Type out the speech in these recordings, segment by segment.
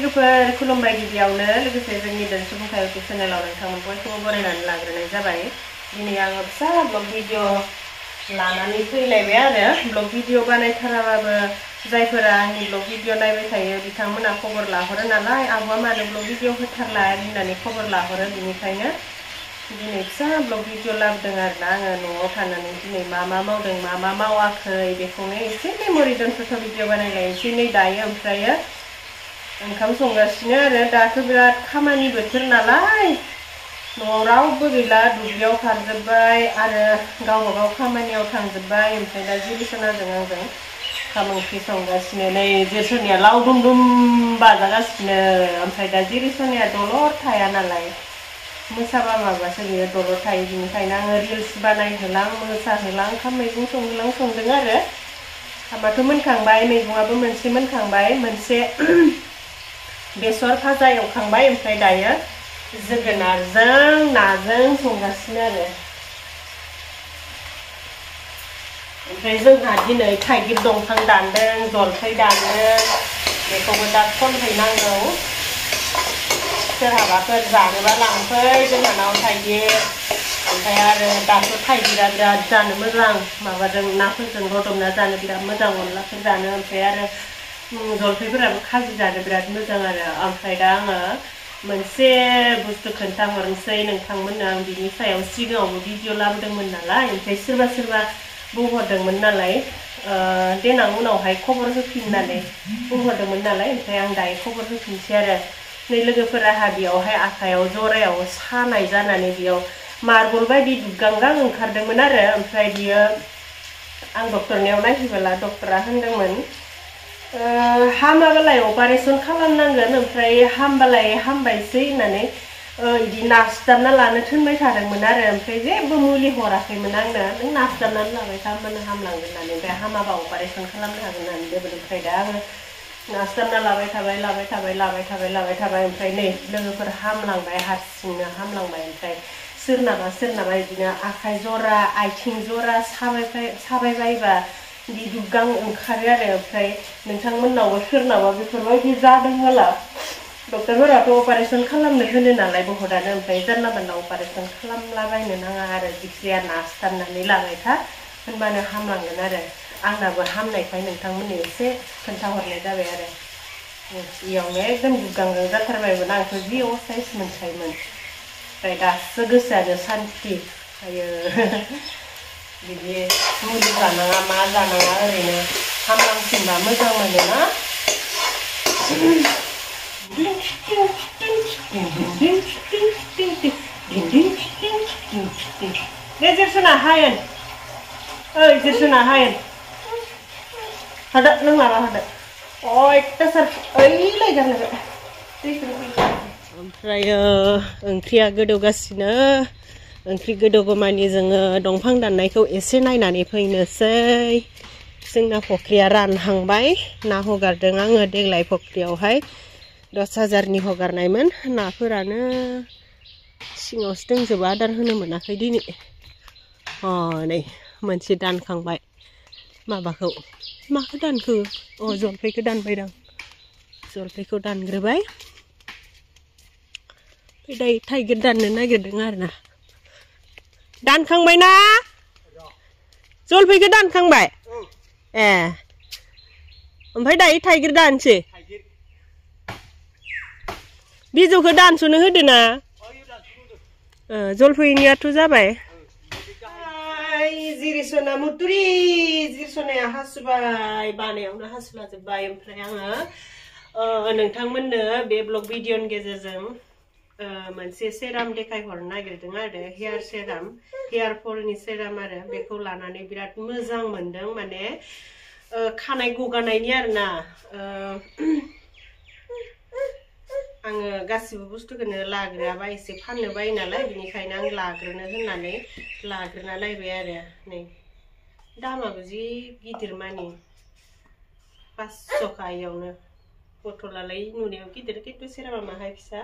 लोगोफोर खुलुमबाय गिबियावनो लोगोसे जोंनि दोनसुबुंथाय इउटुब चेनेलाव नोंथांमोन बयखौबो बरायनानै लाग्रोनाय जाबाय। दिनै आङो फिसा ब्लग भिडिअ लानानै फैलायबाय आरो ब्लग भिडिअ बानायथाराबाबो जायफोरा आंनि ब्लग भिडिअ नायबाय थायो बिथांमोना खबर लाहरो नालाय आब'आ मानो ब्लग भिडिअ होथारला होननानै खबर लाहरो बिनिखायनो दिनै फिसा ब्लग भिडिअ लाबोदों आरोना आङो न'आव थानानै दिनै मा मावदों मा मावाखै बेखौनो एसे मेम'रि दोनथ'थ' भिडिअ बानायलायनोसै नै दायो ओमफ्रायो ओंखाम संगासिनो आरो दाथ' बिराद खामानि बोथोर नालाय न'आव रावबो गैला दुब्लियाव खारजोब्बाय आरो गावबा गाव खामानियाव थांजोब्बाय ओमफ्राय दा जिरिसनाजों आंजों ओंखाम ओंख्रि संगासिनो नै जिरिसनिया लावदुम दुम बाजागासिनो ओमफ्राय दा जिरिसनिया दलर थाया नालाय मोसाबा माबासो बियो दलर थायो बिनिखायनो आङो रिल्स बानायहोलां मोसाहोलां ओंखाम मैगं संहोलां संदों आरो ओंखामाथ' मोनखांबाय मैगङाबो मोनसे मोनखांबाय मोनसे बेसर भाजा एवखांबाय ओमफ्राय दायो जोगोनारजों नाजों संगासिनो आरो ओमफ्राय जोंहा दिनै थाइगिर दंफां दानदों जलफै दानदों बेखौबो दा खनहैनांगौ सोरहाबाफोर जानोबा लांफै जोंहानाव थाइगिर ओमफ्राय आरो दाथ' थाइगिरा बिराद जानो मोजां माबाजों नाफोरजों रदबना जानो बिराद मोजां अनलाफोर जानो ओमफ्राय आरो जलफैफोराबो खाजि जानो बिराद मोजां आरो ओमफ्राय दा आङो मोनसे बुस्थु खोन्थाहरनोसै नोंथांमोननो आं बिनि सायाव सिगाङावबो भिडिअ लाबोदोंमोन नालाय ओमफ्राय सोरबा बुंहरदोंमोन नालाय देनां उनावहाय खबर होफिननानै बुंहरदोंमोन नालाय ओमफ्राय आं दायो खबर होफिनसै आरो नै लोगोफोराहा बेयावहाय आखायाव जरायाव सानाय जानानै बेयाव मार्बल बायदि दुगांगां ओंखारदोंमोन आरो ओमफ्राय बियो आं डक्टरनियाव नायहैबोला डक्टरा होनदोंमोन हामाबालाय अपारेसन खालामनांगोन ओमफ्राय हामबालाय हामबायसै होननानै इदि नारसिथाबना लानो थिनबाय थादोंमोन आरो ओमफ्राय जेबो मुलि हराखैमोन आंनो नों नारसिथाबनानै लाबाय था होमबानो हामलांगोन होननानै ओमफ्राय हामाबा अपारेसन खालामनो हागोन होननानै दोनदों ओमफ्राय दा आङो नारसिथाबना लाबाय थाबाय ओमफ्राय नै लोगोफोर हामलांबाय हारसिंनो हामलांबाय ओमफ्राय सोरनाबा बिदिनो आखाइ जरा आथिं जरा साबाय बायबा बि दुगां ओंखारो आरो ओमफ्राय नोंथांमोननावबो सोरनावबा बेफोरबायदि जादों होला डक्टरफोराथ' अपारेसन खालामनो होनो नालाय बहुतानो ओमफ्राय जानला मोनला अपारेसन खालामलाबायनो नाङा आरो जिखिजाया नारसिथाबनानै लाबाय था होनबानो हामलांगोन आरो आंनाबो हामनायखाय नोंथांमोननो एसे खोन्थाहरनाय जाबाय आरो इयावनो एकदम दुगांगां जाथारबायमोन आंथ' जि असाइस मोनखायोमोन ओमफ्राय दासो गोसोआनो सान्थि आयो बिदि मुलि जानाङा मा जानाङा ओरैनो हामलांफिनबा मोजां मोनोना दे जिरसना हायेन ओइ जिरसना हायेन हादो नों माबा हादो अयथासार ओइलाय गारलायबाय ओमफ्राय ओंख्रिया गोदौगासिनो ओंख्रि गोदौगौमानि जोङो दंफां दाननायखौ एसे नायनानै फैनोसै जोंना फख्रिया रानहांबाय ना हगारदों आङो देग्लाय फख्रियावहाय 10,000नि हगारनायमोन नाफोरानो सिङावसो दंजोबो आदार होनो मोनाखै दिनै नै मोनसे दानखांबाय माबाखौ माखौ दानखो जलफैखौ दानबायदां जलफैखौ दानग्रोबाय दायो थाइगिर दाननो नागिरदों आरोना दानखांबाय ना जलफैखौ दानखांबाय ए ओमफ्राय दायो थाइगिर दानसै बिजौखौ दानस'नो होदो ना जलफैनियाथ' जाबाय जिरिसना मुतुरि जिरिसनाया हासुबाय बानायावनो हासुलाजोब्बाय ओमफ्राय आङो नोंथांमोननो बे ब्लग भिडिअनि गेजेरजों मोनसे सेराम देखायहरनो नागिरदों आरो हेयार सेराम हेयार फलनि सेराम आरो बेखौ लानानै बिराद मोजां मोनदों माने खानाय गगानायनि आरोना आङो गासिबो बुस्थुखौनो लाग्रोआबा एसे फाननो बायो नालाय बिनिखायनो आं लाग्रोनो होननानै लाग्रोना नायबाय आरो नै दामाबो जि गिदिर मानि 500 इयावनो बथलालाय नुनायाव गिदिर खिन्थु सेरामा माहाय फिसा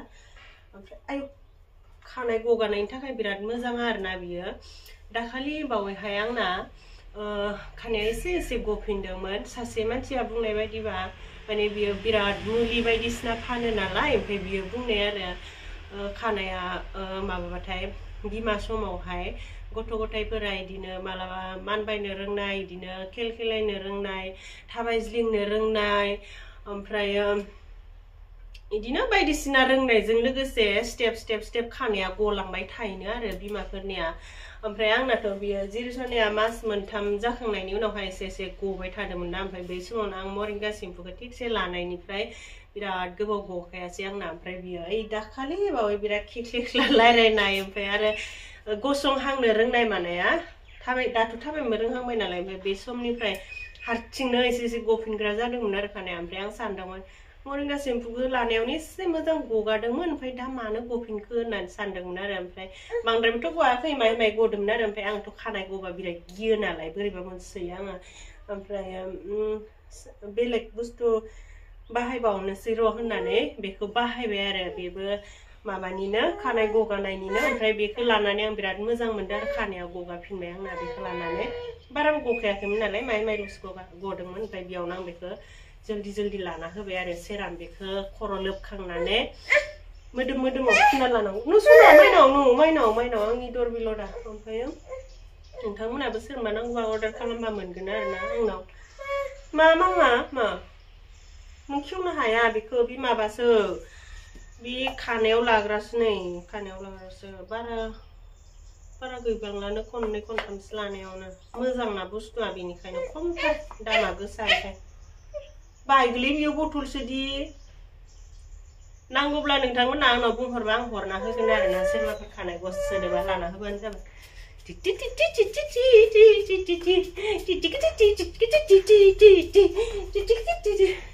ओमफ्राय आयु खानाय गगानायनि थाखाय बिराद मोजां आरोना बियो दाखालि बावैहाय आंना खानाया एसे गफिनदोंमोन सासे मानसिया बुंनाय बायदिबा माने बियो बिराद मुलि बायदिसिना फानो नालाय ओमफ्राय बियो बुंनाय आरो खानाया माबाबाथाय बिमा समावहाय गथ' गथायफोरा इदिनो मालाबा मानबायनो रोंनाय इदिनो खेलखेलायनो रोंनाय थाबायज्लिंनो रोंनाय ओमफ्राय इदिनो बायदिसिना रोंनायजों लोगोसे स्टेप खानाया गलांबाय थायोनो आरो बिमाफोरनिया ओमफ्राय आंनाथ' बियो जिरसनिया मास मोनथाम जाखांनायनि उनावहाय एसे गबाय थादोंमोन ना ओमफ्राय बै समावनो आं मरिंगा सेम्पुखौ थिगसे लानायनिफ्राय बिराद गोबाव गखायासै आंना ओमफ्राय बियो ओइ दाखालि बावै बिराद खेख्लेख्ला रायलायनाय ओमफ्राय आरो गसंहांनो रोंनाय मानाया दाथ' थाबायनो रोंहांबाय नालाय ओमफ्राय बे समनिफ्राय हारसिंनो एसे गफिनग्रा जादोंमोन आरो खानाया ओमफ्राय आं सानदोंमोन मरिंगा सेम्पुखौ लानायावनो एसे मोजां गगादोंमोन ओमफ्राय दा मानो गफिनखो होननानै सानदोंमोन आरो ओमफ्राय बांद्रायबोथ' गवाखै माय गदोंमोन आरो ओमफ्राय आंथ' खानाय गबा बिराद गियो नालाय बोरैबा मोनसोयो आङो ओमफ्राय बेलेग बुस्थु बाहायबावनोसै र' होननानै बेखौ बाहायबाय आरो बेबो माबानिनो खानाय गगानायनिनो ओमफ्राय बेखौ लानानै आं बिराद मोजां मोनदों आरो खानाया गगाफिनबाय आंना बेखौ लानानै बाराबो गखायाखैमोन नालाय माइल'सो गदोंमोन ओमफ्राय बेयावनो आं बेखौ जल्दि लाना होबाय आरो सेराम बेखौ खर' लोबखांनानै मोदोमाव फुना लानांगौ नों माइनाव आंनि दर बिल'दा ओमफ्राय नोंथांमोनाबो सोरबा नांगौबा अर्डार खालामबा मोनगोन आरोना आंनाव मा नों खेवनो हाया बेखौ बे माबासो बे खानायाव लाग्रासो नै खानायाव लाग्रासो बारा गैबांलानो खननै खनथामसो लानायावनो मोजां ना बुस्थुआ बेनिखायनो खमथार दामा गोसा ओमफ्राय बायगोलै बियो बथलसोदि नांगौब्ला नोंथांमोना आंनाव बुंहरबा आं हरना होगोन आरोना सोरबाफोर खानाय गस सोदोबा लाना होबानो जाबाय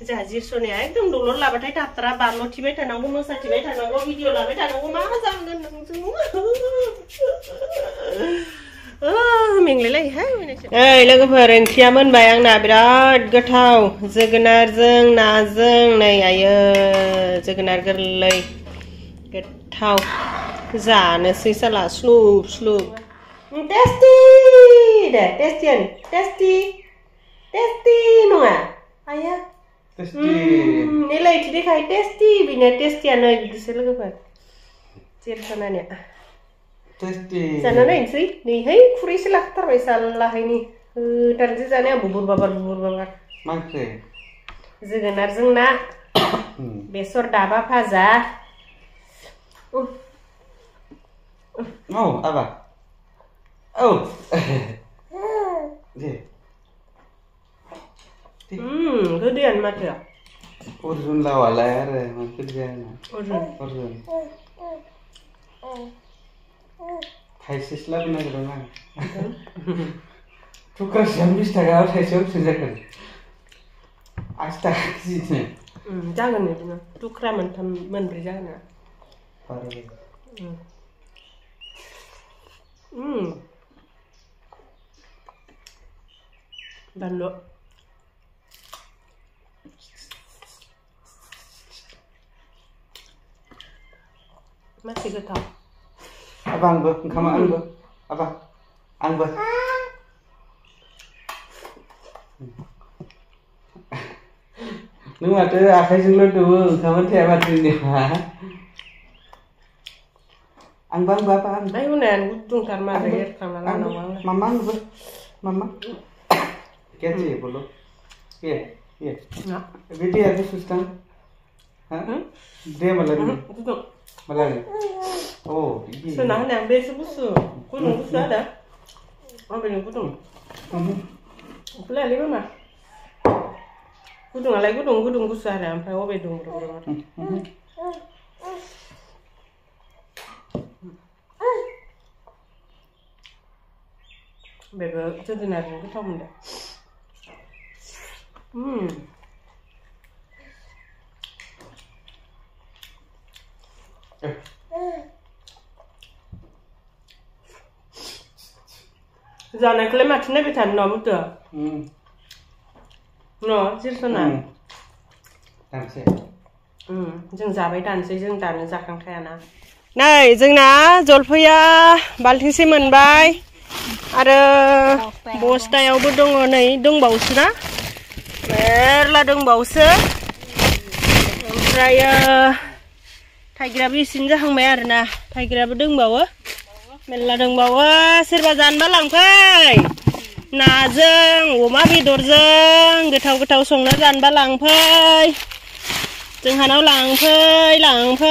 जोंहा जिरस'नाया एकदम दलर लाबाथाय थाबथारा बारल' थिबाय थानांगौ मोसाथिबाय थानांगौ भिडिअ लाबाय थानांगौ मा जागोन नोंजों मेंलायलायोहाय ओइ लोगोफोर ओंख्रिया मोनबाय आंना बिराद गोथाव जोगोनारजों नाजों नै आयो जोगोनार गोरलै गोथाव जानोसै साला स्लुब टेस्टि दे टेस्टि नङा आया नेलाय थिदेखाय टेस्टि बिनो टेस्टियानो बिदिसो लोगोफोर जिरस'नानिया जाना नायनोसै नैहाय खुरैसो लाखाथारबाय सालाहायनि होथारनोसै जानाया बुबुर बाबार मा ओंख्रि जोगोनारजों ना बेसर दाबा भाजा आबा दे गोदैयानो माथो अर्जुन लावालाय आरो गोदैयानो अर्जुन थाइसेसो लाबोनो नागिरदों आं थुख्रासेयाव 20 थाखा थाइसेयाव बेसेबां जागोन 80 थाखा केजिनो जागोन बिदिनो थुख्रा मोनथाम मोनब्रै जागोन बानलु मासे गोथाव Abah anggo, kamu anggo, abah anggo. Nung ada akhirnya lo dulu, kamu tiap hari ini mah. Angbang bapak ang. Ayo nen, ujung karma deh, karena lama. Mama anggo, mama. Kaya sih bolu. Iya. Nah. Video ada susah. Hah? Dia malah ni. Malah ni. Oh, ini. Senang yang biasa busu. Kudung busu ada. Apa yang kudung? Pula lima mah. Kudung alai kudung busu ada. Sampai apa yang kudung? Bebe, jadi nanti kita munda. Jangan kelima cina bisa nom tu. No, jirsona. Danse. जों जाबाय दानसै जों दानो जाखांखायाना. नै जोंना जलफैया बाल्थिंसे मोनबाय आरो बस्तायावबो दङ नै दंबावोसो ना मेरला दंबावोसो ओमफ्रायो थाइगिराबो इसिन जाहांबाय आरोना थाइगिराबो दंबावो मेल्ला दंबावो सोरबा जानोबा लांफै नाजों अमा बेदरजों गोथाव गोथाव संना जानोबा लांफै जोंहानाव लांफै